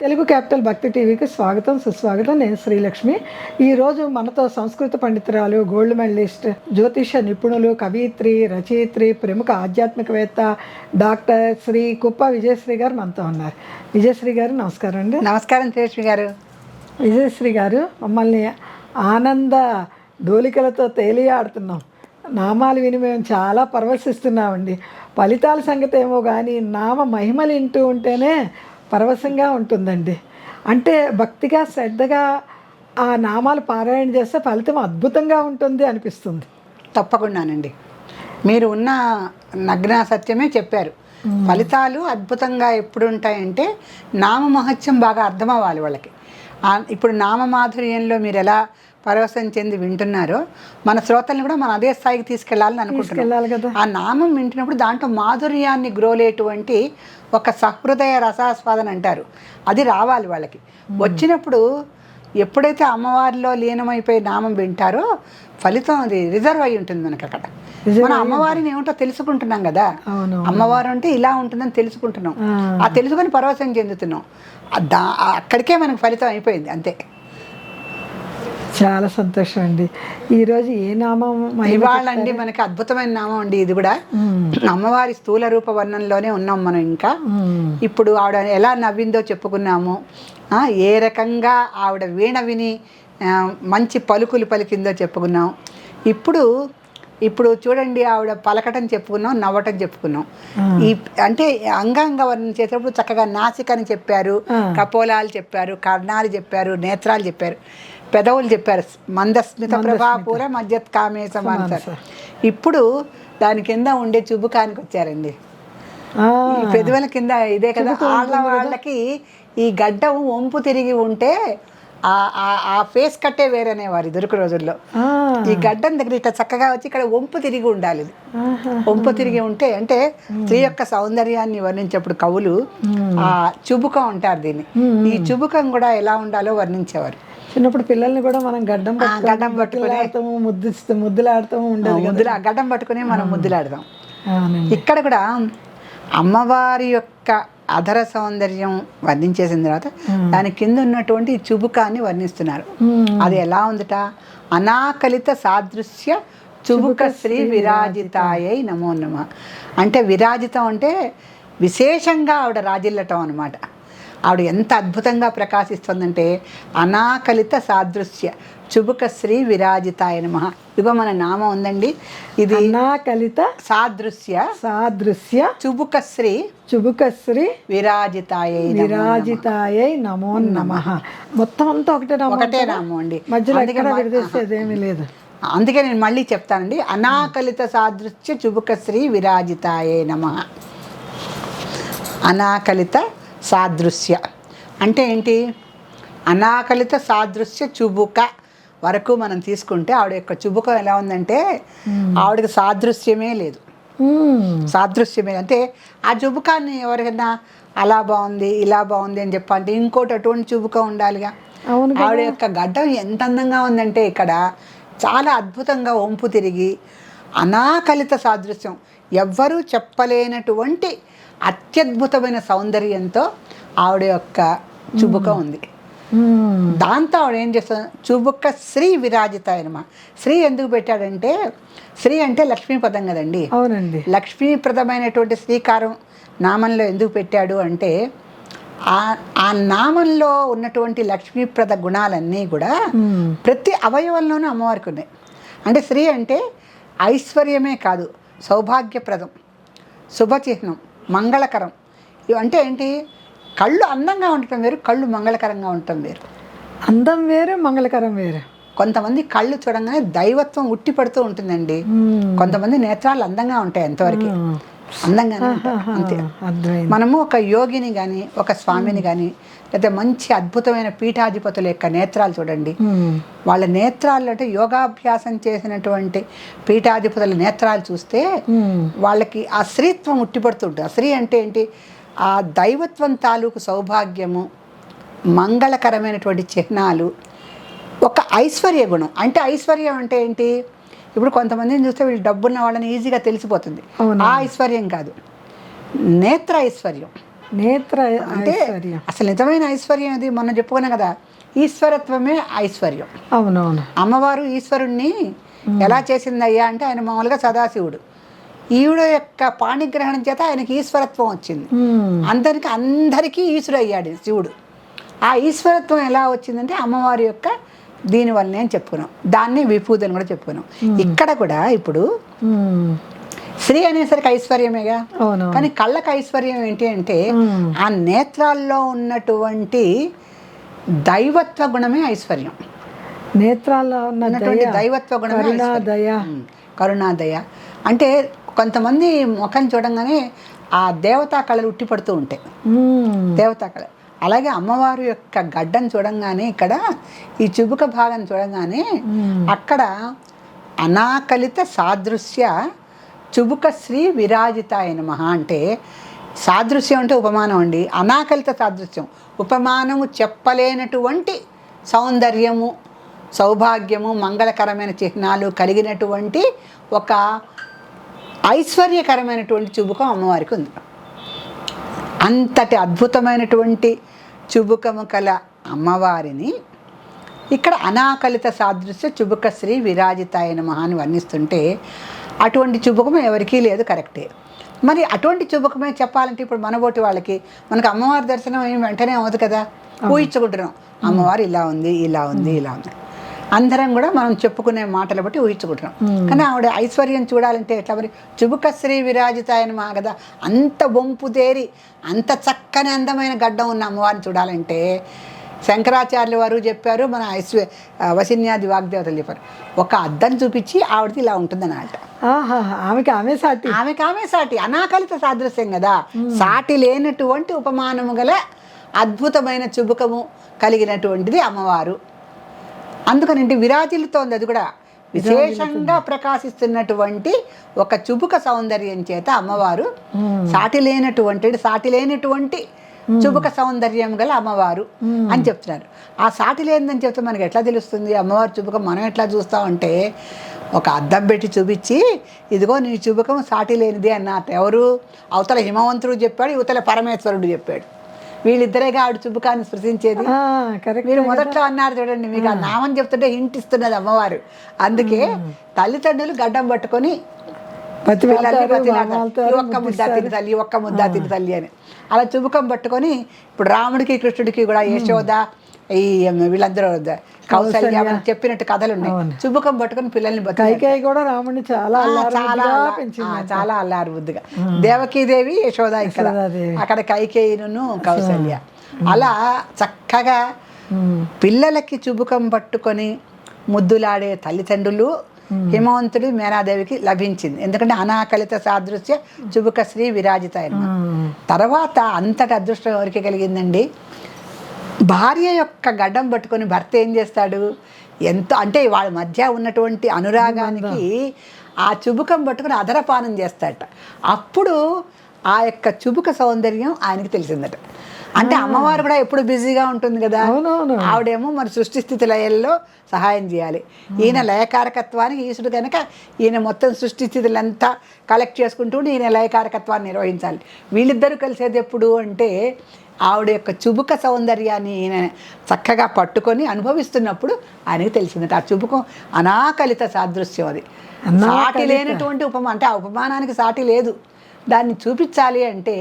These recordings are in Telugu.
తెలుగు క్యాపిటల్ భక్తి టీవీకి స్వాగతం సుస్వాగతం. నేను శ్రీలక్ష్మి. ఈరోజు మనతో సంస్కృత పండితురాలు, గోల్డ్ మెడలిస్ట్, జ్యోతిష నిపుణులు, కవయిత్రి, రచయిత్రి, ప్రముఖ ఆధ్యాత్మికవేత్త డాక్టర్ శ్రీ కుప్ప విజయశ్రీ గారు మనతో ఉన్నారు. విజయశ్రీ గారు నమస్కారం అండి. నమస్కారం శ్రీలక్ష్మి గారు. విజయశ్రీ గారు, మమ్మల్ని ఆనంద డోలికలతో తేలియాడుతున్నాం. నామాలు విని మేము చాలా పరవశిస్తున్నామండి. ఫలితాల సంగతి ఏమో కానీ నామ మహిమలు వింటూ ఉంటేనే పరవశంగా ఉంటుందండి. అంటే భక్తిగా శ్రద్ధగా ఆ నామాలు పారాయణ చేస్తే ఫలితం అద్భుతంగా ఉంటుంది అనిపిస్తుంది. తప్పకుండానండి, మీరు ఉన్న నగ్న సత్యమే చెప్పారు. ఫలితాలు అద్భుతంగా ఎప్పుడు ఉంటాయంటే నామ మహత్యం బాగా అర్థం అవ్వాలి వాళ్ళకి. ఇప్పుడు నామ మాధుర్యంలో మీరు ఎలా పరవశం చెంది వింటున్నారో మన శ్రోతల్ని కూడా మనం అదే స్థాయికి తీసుకెళ్ళాలని అనుకుంటున్నాం కదా. ఆ నామం వింటున్నప్పుడు దాంట్లో మాధుర్యాన్ని గ్రోలేటువంటి ఒక సహృదయ రసాస్వాదన అంటారు, అది రావాలి వాళ్ళకి. వచ్చినప్పుడు ఎప్పుడైతే అమ్మవారిలో లీనమైపోయి నామం వింటారో ఫలితం అది రిజర్వ్ అయి ఉంటుంది మనకి. అక్కడ మనం అమ్మవారిని ఏమిటో తెలుసుకుంటున్నాం కదా, అమ్మవారు అంటే ఇలా ఉంటుందని తెలుసుకుంటున్నాం. ఆ తెలుసుకొని పరవశం చెందుతున్నాం. అక్కడికే మనకు ఫలితం అయిపోయింది అంతే. చాలా సంతోషం అండి. ఈరోజు ఏ నామం ఇవాళ అండి మనకి అద్భుతమైన నామం అండి. ఇది కూడా అమ్మవారి స్థూల రూప వర్ణంలోనే ఉన్నాం మనం. ఇంకా ఇప్పుడు ఆవిడ ఎలా నవ్విందో చెప్పుకున్నాము, ఏ రకంగా ఆవిడ వీణ విని మంచి పలుకులు పలికిందో చెప్పుకున్నాం. ఇప్పుడు చూడండి, ఆవిడ పలకటం చెప్పుకున్నాం, నవ్వటం చెప్పుకున్నాం. ఈ అంటే అంగాంగ వర్ణన చేసేటప్పుడు చక్కగా నాసికని చెప్పారు, కపోలాలు చెప్పారు, కర్ణాలు చెప్పారు, నేత్రాలు చెప్పారు, పెదవులు చెప్పారు, మందస్మిత ప్రభాపూర మధ్యత్ కామే సమాంతర్. ఇప్పుడు దాని కింద ఉండే చుబుకానికి వచ్చారండి. ఈ పెదవుల కింద ఇదే కదా, వాళ్ళకి ఈ గడ్డం వంపు తిరిగి ఉంటే ఆ ఫేస్ కట్టే వేరనేవారు ఇదివరకు రోజుల్లో. ఈ గడ్డం దగ్గర ఇట్లా చక్కగా వచ్చి ఇక్కడ వంపు తిరిగి ఉండాలి. వంపు తిరిగి ఉంటే అంటే స్త్రీ యొక్క సౌందర్యాన్ని వర్ణించేప్పుడు కవులు ఆ చుబుకం ఉంటారు దీన్ని. ఈ చుబుకం కూడా ఎలా ఉండాలో వర్ణించేవారు. చిన్నప్పుడు పిల్లల్ని కూడా మనం గడ్డం పట్టుకుని ముద్దులాడతాము ఉండేది. గడ్డం పట్టుకుని మనం ముద్దులాడదాం. ఇక్కడ కూడా అమ్మవారి యొక్క అధర సౌందర్యం వర్ణించేసిన తర్వాత దాని కింద ఉన్నటువంటి చుబుకాన్ని వర్ణిస్తున్నారు. అది ఎలా ఉందట, అనాకలిత సాదృశ్య చుబుక శ్రీ విరాజితాయై నమో నమః. అంటే విరాజితం అంటే విశేషంగా ఆవిడ రాజిల్లటం అనమాట. ఆవిడ ఎంత అద్భుతంగా ప్రకాశిస్తుందంటే అనాకలిత సాదృశ్య చుబుక శ్రీ విరాజితాయ నమః. ఇదిగో మన నామం ఉందండి. ఇది అనాకలిత సాదృశ్య చుబుక శ్రీ విరాజితాయై నమో నమః. మొత్తం అంతా ఒకటే నామం అండి, మధ్యలో ఎక్కడ విడదీసేదేమీ లేదు. అందుకే నేను మళ్ళీ చెప్తానండి, అనాకలిత సాదృశ్య చుబుక శ్రీ విరాజితాయై నమః. అనాకలిత సాదృశ్య అంటే ఏంటి? అనాకలిత సాదృశ్య చుబుక వరకు మనం తీసుకుంటే ఆవిడ యొక్క చుబుకం ఎలా ఉందంటే ఆవిడకి సాదృశ్యమే లేదు. సాదృశ్యమే అంటే ఆ చుబుకాన్ని ఎవరికైనా అలా బాగుంది ఇలా బాగుంది అని చెప్పంటే ఇంకోటి అటువంటి చుబుకం ఉండాలిగా. ఆవిడ యొక్క గడ్డం ఎంత అందంగా ఉందంటే ఇక్కడ చాలా అద్భుతంగా వంపు తిరిగి అనాకలిత సాదృశ్యం, ఎవ్వరూ చెప్పలేనటువంటి అత్యద్భుతమైన సౌందర్యంతో ఆవిడ యొక్క చుబుక ఉంది. దాంతో ఆవిడ ఏం చేస్తుంది, చుబుక శ్రీ విరాజితాయ నమః. శ్రీ ఎందుకు పెట్టాడంటే, శ్రీ అంటే లక్ష్మీపదం కదండి. అవునండి. లక్ష్మీప్రదమైనటువంటి శ్రీకారం నామంలో ఎందుకు పెట్టాడు అంటే ఆ నామంలో ఉన్నటువంటి లక్ష్మీప్రద గుణాలన్నీ కూడా ప్రతి అవయవంలోనూ అమ్మవారికి ఉన్నాయి. అంటే శ్రీ అంటే ఐశ్వర్యమే కాదు, సౌభాగ్యప్రదం, శుభచిహ్నం, మంగళకరం. అంటే ఏంటి, కళ్ళు అందంగా ఉండటం వేరు, కళ్ళు మంగళకరంగా ఉండటం వేరు. అందం వేరు, మంగళకరం వేరు. కొంతమంది కళ్ళు చూడంగానే దైవత్వం ఉట్టి పడుతూ ఉంటుందండి. కొంతమంది నేత్రాలు అందంగా ఉంటాయి, ఎంతవరకు అందంగానే అంతే. మనము ఒక యోగిని కానీ ఒక స్వామిని కానీ లేదా మంచి అద్భుతమైన పీఠాధిపతుల యొక్క నేత్రాలు చూడండి. వాళ్ళ నేత్రాలు అంటే యోగాభ్యాసం చేసినటువంటి పీఠాధిపతుల నేత్రాలు చూస్తే వాళ్ళకి ఆ స్త్రీత్వం ఉట్టిపడుతుంటుంది. ఆ స్త్రీ అంటే ఏంటి, ఆ దైవత్వం తాలూకు సౌభాగ్యము, మంగళకరమైనటువంటి చిహ్నాలు, ఒక ఐశ్వర్య గుణం. అంటే ఐశ్వర్యం అంటే ఏంటి, ఇప్పుడు కొంతమందిని చూస్తే వీళ్ళు డబ్బున్న వాళ్ళని ఈజీగా తెలిసిపోతుంది. ఆ ఐశ్వర్యం కాదు, నేత్ర ఐశ్వర్యం. నేత్ర అంటే ఐశ్వర్యం. అసలు నిజమైన ఐశ్వర్యం అది మొన్న చెప్పుకున్నాం కదా, ఈశ్వరత్వమే ఐశ్వర్యం. అవునవును. అమ్మవారు ఈశ్వరుణ్ణి ఎలా చేసిందయ్యా అంటే, ఆయన మామూలుగా సదాశివుడు, ఈవిడ యొక్క పాణిగ్రహణం చేత ఆయనకి ఈశ్వరత్వం వచ్చింది. అందరికీ ఈశ్వరుడు అయ్యాడు శివుడు. ఆ ఈశ్వరత్వం ఎలా వచ్చిందంటే అమ్మవారి యొక్క దీనివల్లనే అని చెప్పుకున్నాం. దాన్ని విభూతి అని కూడా చెప్పుకున్నాం. ఇక్కడ కూడా ఇప్పుడు శ్రీ అనేసరికి ఐశ్వర్యమేగా, కానీ కళ్ళకి ఐశ్వర్యం ఏంటి అంటే ఆ నేత్రాల్లో ఉన్నటువంటి దైవత్వ గుణమే ఐశ్వర్యం. నేత్రాల్లో ఉన్నటువంటి దైవత్వ గుణమే కరుణాదయ. కరుణాదయ అంటే కొంతమంది ముఖం చూడంగానే ఆ దేవతా కళలు ఉట్టిపడుతూ ఉంటాయి, దేవతా కళ. అలాగే అమ్మవారి యొక్క గడ్డను చూడంగానే, ఇక్కడ ఈ చుబుక భాగం చూడంగానే అక్కడ అనాకలిత సాదృశ్య చుబుక శ్రీ విరాజితాయ నమః అంటే, సాదృశ్యం అంటే ఉపమానం అండి. అనాకలిత సాదృశ్యం, ఉపమానము చెప్పలేనటువంటి సౌందర్యము, సౌభాగ్యము, మంగళకరమైన చిహ్నాలు కలిగినటువంటి ఒక ఐశ్వర్యకరమైనటువంటి చుబుకం అమ్మవారికి ఉంది. అంతటి అద్భుతమైనటువంటి చుబుకము కల అమ్మవారిని ఇక్కడ అనాకలిత సాదృశ్య చుబుక శ్రీ విరాజితాయ నమః అని వర్ణిస్తుంటే, అటువంటి చుబుకం ఎవరికీ లేదు, కరెక్టే. మరి అటువంటి చుబుకమే చెప్పాలంటే ఇప్పుడు మనబోటి వాళ్ళకి, మనకు అమ్మవారి దర్శనం ఏం వెంటనే అవ్వదు కదా, ఊహించుకుంటున్నాం అమ్మవారు ఇలా ఉంది, ఇలా ఉంది, ఇలా ఉంది. అందరం కూడా మనం చెప్పుకునే మాటలు బట్టి ఊహించుకుంటున్నాం. కానీ ఆవిడ ఐశ్వర్యం చూడాలంటే ఎట్లా మరి? చుబుక శ్రీ విరాజితాయ నమః కదా, అంత వంపు తేరి అంత చక్కని అందమైన గడ్డం ఉన్న అమ్మవారిని చూడాలంటే శంకరాచార్యుల వారు చెప్పారు, మన వసిన్యాది వాగ్దేవతలు చెప్పారు, ఒక అద్దం చూపించి ఆవిడది ఇలా ఉంటుందని అంట. ఆమెకి ఆమె సాటి అనాకలిత సాదృశ్యం కదా, సాటి లేనటువంటి ఉపమానము గల అద్భుతమైన చుబుకము కలిగినటువంటిది అమ్మవారు. అందుకనంటే విరాజిల్లుతోంది, అది కూడా విశేషంగా ప్రకాశిస్తున్నటువంటి ఒక చుబుక సౌందర్యం చేత అమ్మవారు సాటి లేనటువంటి చుబుక సౌందర్యం గల అమ్మవారు అని చెప్తున్నారు. ఆ సాటి లేనిదని చెప్తే మనకి ఎట్లా తెలుస్తుంది అమ్మవారి చుబుకం? మనం ఎట్లా చూస్తామంటే, ఒక అద్దం పెట్టి చూపించి ఇదిగో నీ చుబుకం సాటి లేనిది అన్నట్టు. ఎవరు? అవతల హిమవంతుడు చెప్పాడు, యువతల పరమేశ్వరుడు చెప్పాడు. వీళ్ళిద్దరేగా ఆవిడ చుబుకాన్ని సృష్టించేది. మీరు మొదట్లో అన్నారు చూడండి, మీకు ఆ నామం చెప్తుంటే హింట్ ఇస్తున్నది అమ్మవారు. అందుకే తల్లిదండ్రులు గడ్డం పట్టుకొని ఒక్క ముద్ద తిని తల్లి అని అలా చుబుకం పట్టుకొని, ఇప్పుడు రాముడికి కృష్ణుడికి కూడా యశోద ఈ వీళ్ళందరూ కౌసల్య చెప్పినట్టు కథలు ఉన్నాయి. చుబుకం పట్టుకొని పిల్లల్ని కైకేయి కూడా రాముడిని చాలా అల్లారు బుద్ధిగా, దేవకీదేవి యశోద ఇక్కడ, అక్కడ కైకేయిను కౌసల్య. అలా చక్కగా పిల్లలకి చుబుకం పట్టుకొని ముద్దులాడే తల్లిదండ్రులు హిమవంతుడు మేనాదేవికి లభించింది. ఎందుకంటే అనాకలిత సాదృశ్య చుబుక శ్రీ విరాజితాయ నమః. తర్వాత అంతటి అదృష్టం ఎవరికి కలిగిందండి? భార్య యొక్క గడ్డం పట్టుకొని భర్త ఏం చేస్తాడు? ఎంతో అంటే వాళ్ళ మధ్య ఉన్నటువంటి అనురాగానికి ఆ చుబుకం పట్టుకుని అధరపానం చేస్తాడట. అప్పుడు ఆ యొక్క చుబుక సౌందర్యం ఆయనకి తెలిసిందట. అంటే అమ్మవారు కూడా ఎప్పుడు బిజీగా ఉంటుంది కదా, ఆవిడేమో మరి సృష్టి స్థితి లయల్లో సహాయం చేయాలి. ఈయన లయకారకత్వానికి ఈశ్వరుడు కనుక ఈయన మొత్తం సృష్టి స్థితులంతా కలెక్ట్ చేసుకుంటూ ఈయన లయకారకత్వాన్ని నిర్వహించాలి. వీళ్ళిద్దరూ కలిసేది ఎప్పుడు అంటే ఆవిడ యొక్క చుబుక సౌందర్యాన్ని ఈయన చక్కగా పట్టుకొని అనుభవిస్తున్నప్పుడు ఆయనకి తెలిసిందట. ఆ చుబుకం అనాకలిత సాదృశ్యం, అది సాటి లేనటువంటి ఉపమానం. అంటే ఆ ఉపమానానికి సాటి లేదు. దాన్ని చూపించాలి అంటే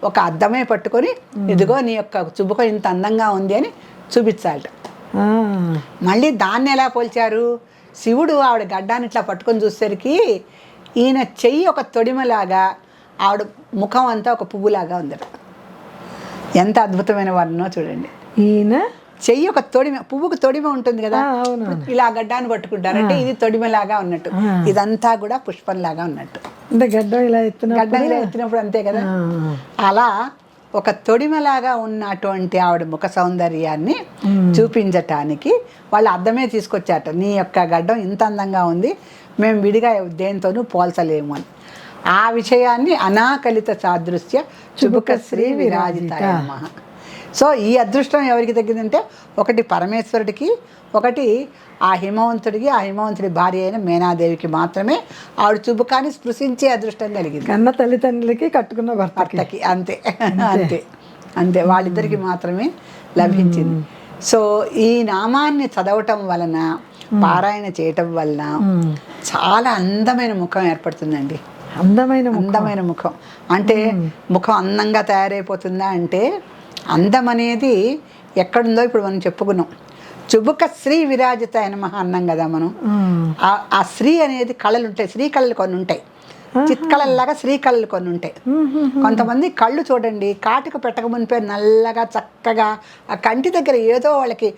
ఒక అద్దమే పట్టుకొని ఇదిగో నీ యొక్క చుబుకం ఇంత అందంగా ఉంది అని చూపించాలట. మళ్ళీ దాన్ని ఎలా పోల్చారు? శివుడు ఆవిడ గడ్డాన్ని ఇట్లా పట్టుకొని చూసేసరికి ఈయన చెయ్యి ఒక తొడిమలాగా, ఆవిడ ముఖం అంతా ఒక పువ్వులాగా ఉందట. ఎంత అద్భుతమైన వర్ణనో చూడండి. ఈయన చెయ్యి ఒక తొడిమ, పువ్వుకు తొడిమ ఉంటుంది కదా, ఇలా గడ్డాన్ని పట్టుకుంటారు, అంటే ఇది తొడిమలాగా ఉన్నట్టు, ఇదంతా కూడా పుష్పంలాగా ఉన్నట్టు. అంటే గడ్డం ఇలా ఎత్తినప్పుడు అంతే కదా. అలా ఒక తొడిమలాగా ఉన్నటువంటి ఆవిడ ముఖ సౌందర్యాన్ని చూపించటానికి వాళ్ళు అద్దమే తీసుకొచ్చారట. నీ యొక్క గడ్డం ఇంత అందంగా ఉంది, మేము విడిగా దేనితోనూ పోల్చలేము అని. ఆ విషయాన్ని అనాకలిత సాదృశ్య చుబుక శ్రీ విరాజితాయ నమః. సో ఈ అదృష్టం ఎవరికి తగ్గిందంటే ఒకటి పరమేశ్వరుడికి, ఒకటి ఆ హిమవంతుడి భార్య అయిన మేనాదేవికి మాత్రమే ఆవిడ చుబుకాన్ని స్పృశించే అదృష్టం కలిగింది. కన్న తల్లిదండ్రులకి కట్టుకున్న భర్తకి అంతే అంతే అంతే వాళ్ళిద్దరికి మాత్రమే లభించింది. సో ఈ నామాన్ని చదవటం వలన, పారాయణ చేయటం వలన చాలా అందమైన ముఖం ఏర్పడుతుందండి. అందమైన ముఖం అంటే ముఖం అందంగా తయారైపోతుందా అంటే, అందం అనేది ఎక్కడుందో ఇప్పుడు మనం చెప్పుకున్నాం. చుబుక శ్రీ విరాజితాయ నమః అన్నాం కదా మనం. ఆ శ్రీ అనేది కళలు ఉంటాయి, శ్రీ కళలు కొన్ని ఉంటాయి, చిత్కళల్లాగా శ్రీ కళలు కొన్ని ఉంటాయి. కొంతమంది కళ్ళు చూడండి, కాటుక పెట్టక మునిపే నల్లగా చక్కగా ఆ కంటి దగ్గర ఏదో వాళ్ళకి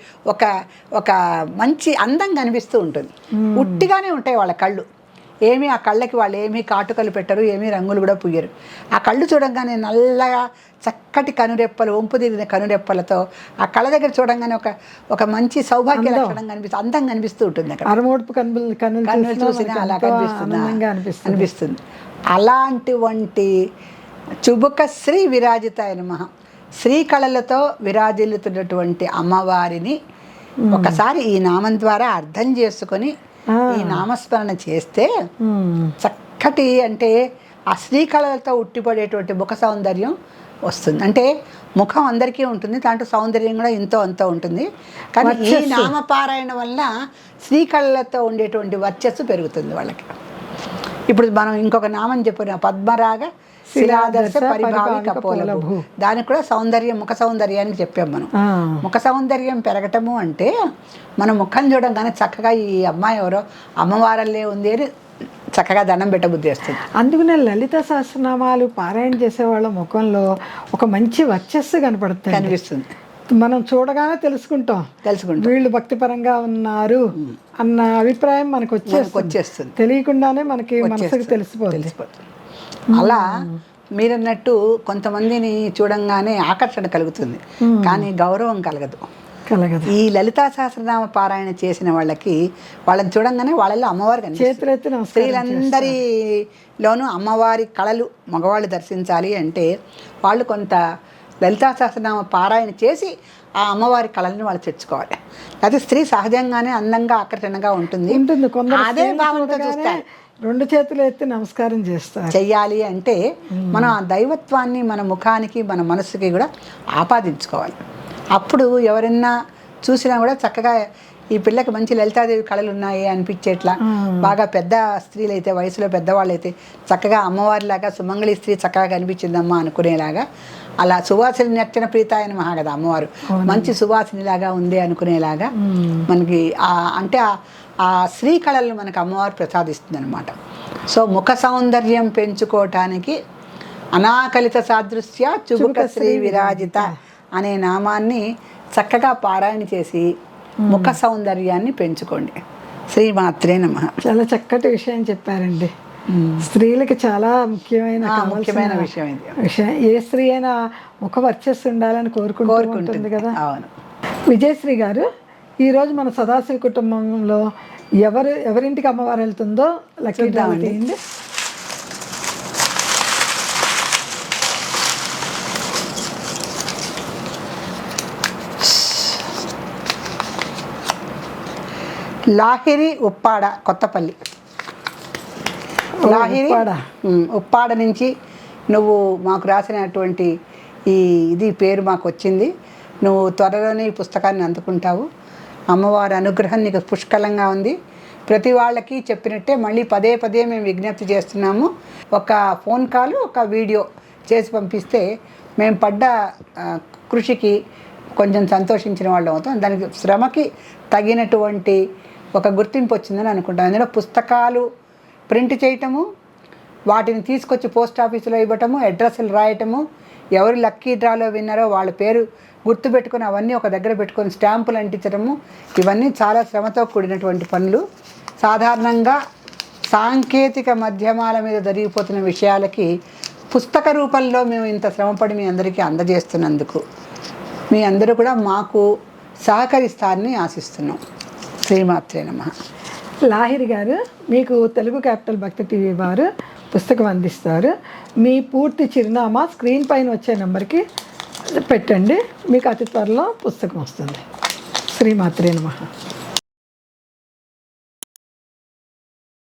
ఒక మంచి అందం కనిపిస్తూ ఉంటుంది. ఉట్టిగానే ఉంటాయి వాళ్ళ కళ్ళు. ఏమీ ఆ కళ్ళకి వాళ్ళు ఏమీ కాటుకలు పెట్టరు, ఏమీ రంగులు కూడా పుయ్యరు. ఆ కళ్ళు చూడంగానే నల్లగా చక్కటి కనురెప్పలు, వంపు దిగిన కనురెప్పలతో ఆ కళ్ళ దగ్గర చూడంగానే ఒక మంచి సౌభాగ్య లక్షణం అందం కనిపిస్తూ ఉంటుంది. అక్కడ కన్నులు చూసినా అలా అనిపిస్తుంది. అలాంటి చుబుక శ్రీ విరాజితాయ నమః, శ్రీ కళలతో విరాజిల్లుతున్నటువంటి అమ్మవారిని ఒకసారి ఈ నామం ద్వారా అర్థం చేసుకొని ఈ నామస్మరణ చేస్తే చక్కటి అంటే ఆ శ్రీకళలతో ఉట్టిపడేటువంటి ముఖ సౌందర్యం వస్తుంది. అంటే ముఖం అందరికీ ఉంటుంది, దాంట్లో సౌందర్యం కూడా ఎంతో అంతో ఉంటుంది. కానీ ఈ నామపారాయణ వల్ల శ్రీకళలతో ఉండేటువంటి వర్చస్సు పెరుగుతుంది వాళ్ళకి. ఇప్పుడు మనం ఇంకొక నామం చెప్పిన పద్మరాగ శిలాదర్శ పరిభావి కపోలభు, దానికి కూడా సౌందర్యం, ముఖ సౌందర్యానికి చెప్పాం మనం. ముఖ సౌందర్యం పెరగటము అంటే మన ముఖం చూడంగానే చక్కగా ఈ అమ్మాయి ఎవరో అమ్మవారల్లే ఉంది అని చక్కగా దండం పెట్టబుద్ధి వస్తుంది. అందుకనే లలిత సహస్రనామాలు పారాయణ చేసే వాళ్ళ ముఖంలో ఒక మంచి వర్చస్సు కనిపిస్తుంది. మనం చూడగానే తెలుసుకుంటాం వీళ్ళు భక్తిపరంగా ఉన్నారు అన్న అభిప్రాయం మనకు వచ్చేస్తుంది. తెలియకుండానే మనకి మనసుకు తెలిసిపోతుంది. అలా మీరన్నట్టు కొంతమందిని చూడంగానే ఆకర్షణ కలుగుతుంది, కానీ గౌరవం కలగదు. ఈ లలితా సహస్రనామ పారాయణ చేసిన వాళ్ళని చూడంగానే వాళ్ళలో అమ్మవారు కనిపిస్తుంది. స్త్రీలందరిలోనూ అమ్మవారి కళలు మగవాళ్ళు దర్శించాలి అంటే వాళ్ళు కొంత లలితా సహస్రనామ పారాయణ చేసి ఆ అమ్మవారి కళని వాళ్ళు తెచ్చుకోవాలి. అయితే స్త్రీ సహజంగానే అందంగా ఆకర్షణగా ఉంటుంది. అదే భావంతో చూస్తారు, రెండు చేతులు ఎత్తి నమస్కారం చెయ్యాలి అంటే మనం ఆ దైవత్వాన్ని మన ముఖానికి మన మనస్సుకి కూడా ఆపాదించుకోవాలి. అప్పుడు ఎవరైనా చూసినా కూడా చక్కగా ఈ పిల్లకి మంచి లలితాదేవి కళలు ఉన్నాయి అనిపించేట్లా, బాగా పెద్ద స్త్రీలు అయితే, వయసులో పెద్దవాళ్ళైతే చక్కగా అమ్మవారిలాగా సుమంగళి స్త్రీ చక్కగా కనిపించిందమ్మా అనుకునేలాగా, అలా సువాసిని నర్చన ప్రీతాయ నమః కదా అమ్మవారు, మంచి సువాసినిలాగా ఉంది అనుకునేలాగా మనకి అంటే ఆ శ్రీ కళలను మనకు అమ్మవారు ప్రసాదిస్తుంది అనమాట. సో ముఖ సౌందర్యం పెంచుకోవటానికి అనాకలిత సాదృశ్య చుబుక శ్రీ విరాజిత అనే నామాన్ని చక్కగా పారాయణ చేసి ముఖ సౌందర్యాన్ని పెంచుకోండి. శ్రీమాత్రే నమః. చాలా చక్కటి విషయం చెప్పారండి. స్త్రీలకి చాలా ముఖ్యమైన విషయం. ఏ స్త్రీ అయినా ముఖ వర్చస్సు ఉండాలని కోరుకుంటుంది కదా. అవును. విజయశ్రీ గారు, ఈరోజు మన సదాశివ కుటుంబంలో ఎవరింటికి అమ్మవారు వెళ్తుందో లక్కీ డ్రా తీయండి. లాహిరి ఉప్పాడ కొత్తపల్లి. లాహిరి ఉప్పాడ నుంచి నువ్వు మాకు రాసినటువంటి ఇది పేరు మాకు వచ్చింది. నువ్వు త్వరలోనే ఈ పుస్తకాన్ని అందుకుంటావు. అమ్మవారి అనుగ్రహం నీకు పుష్కలంగా ఉంది. ప్రతి వాళ్ళకి చెప్పినట్టే మళ్ళీ పదే పదే మేము విజ్ఞప్తి చేస్తున్నాము. ఒక ఫోన్ కాల్, ఒక వీడియో చేసి పంపిస్తే మేము పడ్డ కృషికి కొంచెం సంతోషించిన వాళ్ళు అవుతాం. దానికి శ్రమకి తగినటువంటి ఒక గుర్తింపు వచ్చిందని అనుకుంటాం. అందులో పుస్తకాలు ప్రింట్ చేయటము, వాటిని తీసుకొచ్చి పోస్ట్ ఆఫీసులో ఇవ్వటము, అడ్రస్లు రాయటము, ఎవరు లక్కీ డ్రాలో విన్నారో వాళ్ళ పేరు గుర్తుపెట్టుకొని అవన్నీ ఒక దగ్గర పెట్టుకొని స్టాంపులు అంటించడము, ఇవన్నీ చాలా శ్రమతో కూడినటువంటి పనులు. సాధారణంగా సాంకేతిక మాధ్యమాల మీద జరిగిపోతున్న విషయాలకి పుస్తక రూపంలో మేము ఇంత శ్రమపడి మీ అందరికీ అందజేస్తున్నందుకు మీ అందరూ కూడా మాకు సహకరిస్తారని ఆశిస్తున్నాం. శ్రీమాత్రే నమః. లాహిరి గారు, మీకు తెలుగు క్యాపిటల్ భక్తి టీవీ వారు పుస్తకం అందిస్తారు. మీ పూర్తి చిరునామా స్క్రీన్ పైన వచ్చే నెంబర్కి పెట్టండి, మీకు అతి త్వరలో పుస్తకం వస్తుంది. శ్రీమాత్రే నమః.